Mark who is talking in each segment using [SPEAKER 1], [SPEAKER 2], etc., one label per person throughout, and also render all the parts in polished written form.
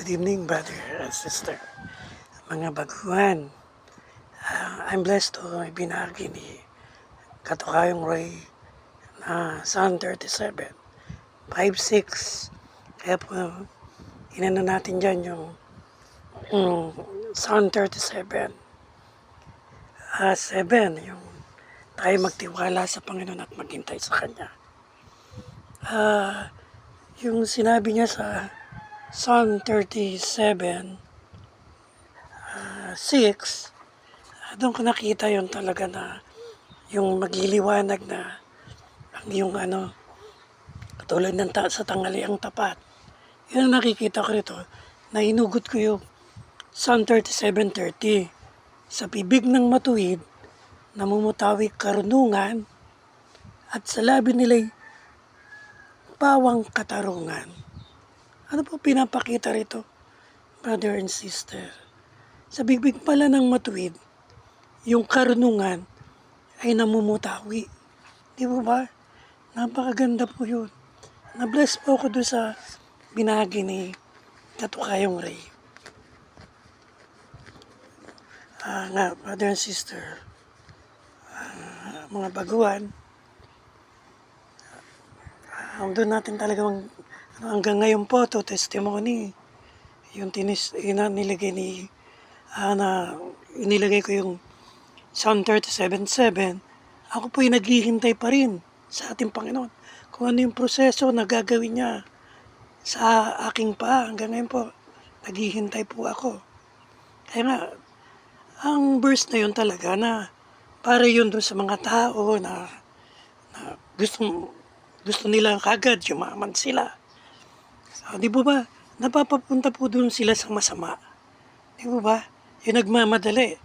[SPEAKER 1] Good evening, brother and sister. Mga baguhan, I'm blessed to binagi ni Katukayong Ray na Psalm 37, 5:6. Kaya po, inano natin dyan yung Psalm 37, 7, yung tayo magtiwala sa Panginoon at maghintay sa Kanya. Yung sinabi niya sa Psalm 37, 6, doon ko nakita yon talaga na yung magliliwanag na yung katulad ng sa tanghaliang tapat. Yun ang nakikita ko rito, na inugot ko yung Psalm 37:30. Sa bibig ng matuwid, namumutawi karunungan at sa labi nila'y pawang katarungan. Ano po pinapakita rito, brother and sister? Sa bibig pala ng matuwid, yung karunungan ay namumutawi. Di ba ba? Napakaganda po yun. Na-bless po ako doon sa binahagi ni Katukayong Ray. Nga, brother and sister, mga baguhan, doon natin talagang hanggang ngayon po to testimony. Yung nilagay ni inilagay ko yung Psalm 37:7, ako po'y naghihintay pa rin sa ating Panginoon kung ano yung proseso na gagawin niya sa aking paa. Hanggang ngayon po, naghihintay po ako. Kaya nga, ang verse na yun talaga na para yun doon sa mga tao na gusto nila kagad, yumaman sila. So, di ba napapapunta po doon sila sa masama. Di ba? Yung nagmamadali.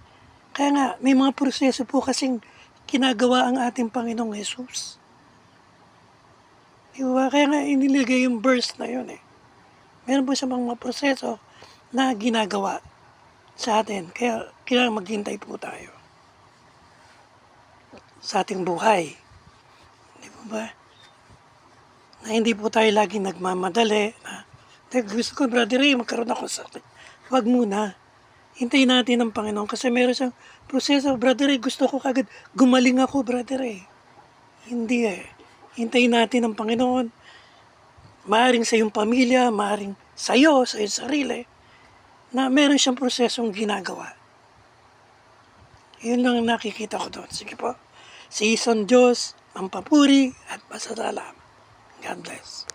[SPEAKER 1] Kaya nga, may mga proseso po kasing ginagawa ang ating Panginoong Jesus. Di ba? Kaya nga inilagay yung verse na yun eh. Meron po sa mga proseso na ginagawa sa atin. Kaya kailangan maghintay po tayo sa ating buhay. Di ba? Na hindi po tayo lagi nagmamadali. Gusto ko, brother Ray, magkaroon ako sa akin. Huwag muna. Hintayin natin ang Panginoon kasi meron siyang proseso. Brother Ray, gusto ko kagad gumaling ako, brother Ray. Hindi eh. Hintayin natin ang Panginoon. Maaring sa iyong pamilya, maaring sa iyong sarili, na meron siyang prosesong ginagawa. Yun lang ang nakikita ko doon. Sige po. Sa isang Diyos, ang papuri at pasasalamat. God bless.